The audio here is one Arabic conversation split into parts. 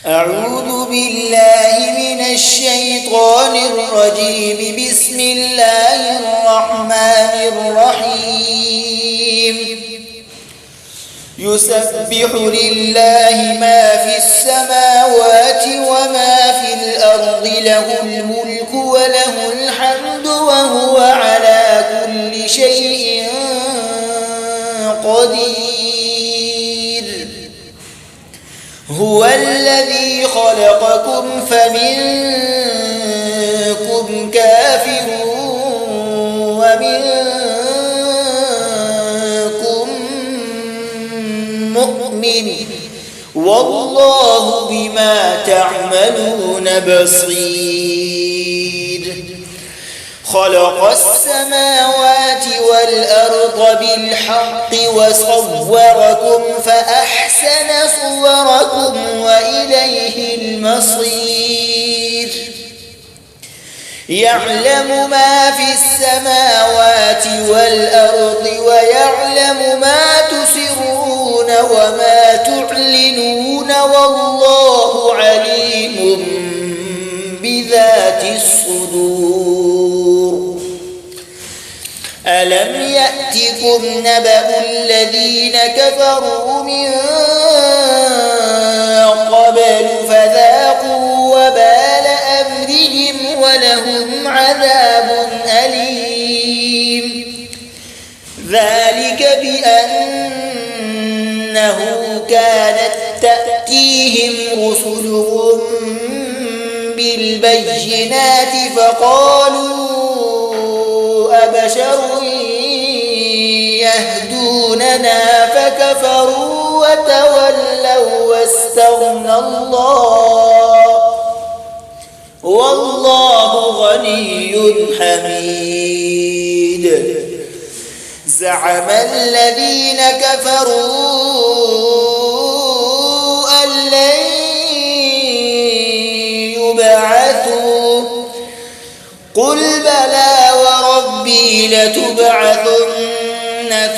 أعوذ بالله من الشيطان الرجيم. بسم الله الرحمن الرحيم. يسبح لله ما في السماوات وما في الأرض، له الملك وله الحمد وهو على كل شيء قدير. هو الذي خلقكم فمنكم كافر ومنكم مؤمن، والله بما تعملون بصير. خلق السماوات والأرض بالحق وصوركم فأحسن صوركم وإليه المصير. يعلم ما في السماوات والأرض ويعلم ما تسرون وما تعلنون، والله عليم بذات الصدور. ألم يأتكم نبأ الذين كفروا من قبل فذاقوا وبال أمرهم ولهم عذاب أليم. ذلك بأنه كانت تأتيهم رسلهم بالبينات فقالوا أبشر يهدوننا فكفروا وتولوا واستغنى الله، والله غني حميد. زعم الذين كفروا أن لن يبعثوا، قل بلى وربي لتبعثن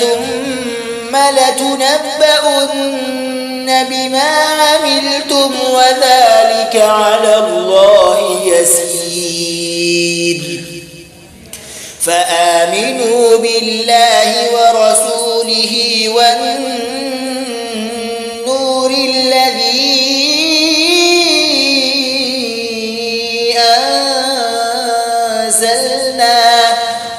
ثم لتنبؤن بما عملتم وذلك على الله يسير. فآمنوا بالله ورسوله والنور الذي أنزلنا،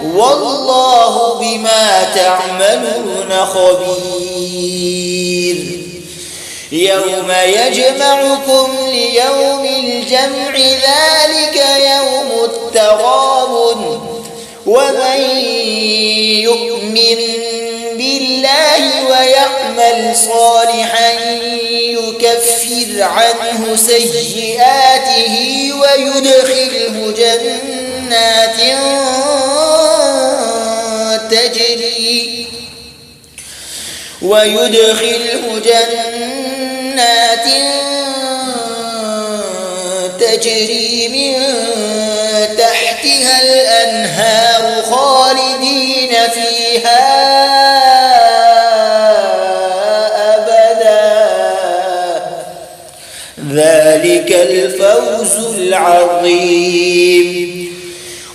والله بما تعملون خبير. يوم يجمعكم ليوم الجمع ذلك يوم التغابن، ومن يؤمن بالله ويعمل صالحا يكفر عنه سيئاته ويدخله جنات تجري من تحتها الأنهار خالدين فيها أبدا، ذلك الفوز العظيم.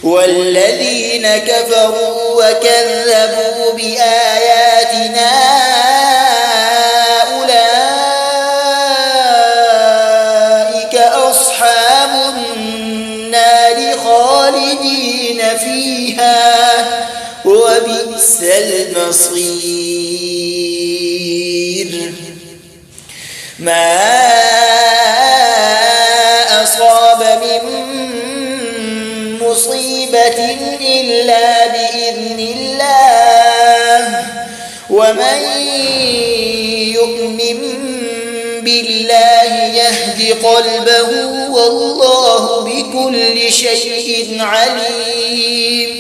والذين كفروا وكذبوا بآياتنا أولئك أصحاب النار خالدين فيها وبئس المصير. ما أصاب من مصيبة إلا بإذن الله، ومن يؤمن بالله يهد قلبه، والله بكل شيء عليم.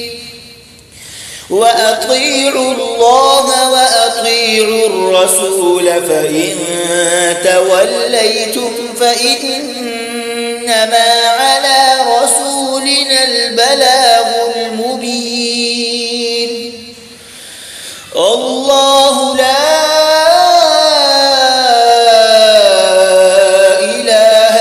وأطيعوا الله وأطيعوا الرسول فإن توليتم فإنما على رسولنا البلاغ المبين. الله لا إله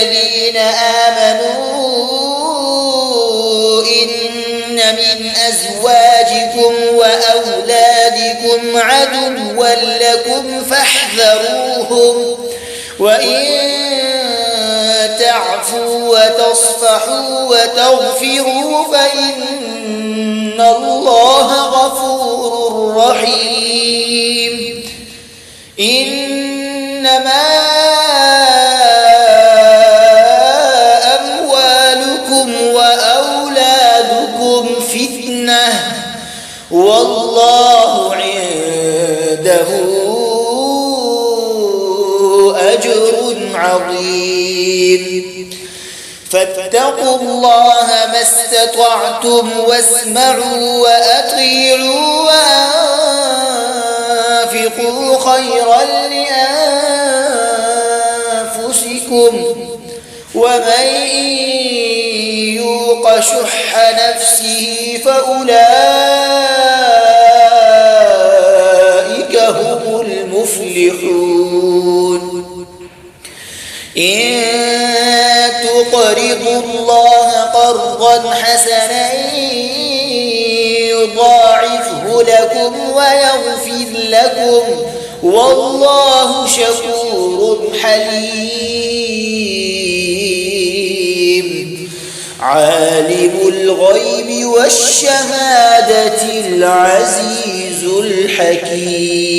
الذين آمنوا إن من أزواجكم وأولادكم عدوا لكم فاحذروهم وإن تعفوا وتصفحوا وتغفروا فإن الله غفور رحيم. إنما أموالكم وأولادكم فتنة والله عنده أجر عظيم. فاتقوا الله ما استطعتم واسمعوا وأطيعوا وأنفقوا خيرا لأنفسكم ومن يوق شح نفسه فأولئك هم المفلحون. إن تقرضوا الله قرضا حسنا يضاعفه لكم ويغفر لكم والله شكور حليم. عالم الغيب والشهادة العزيز الحكيم.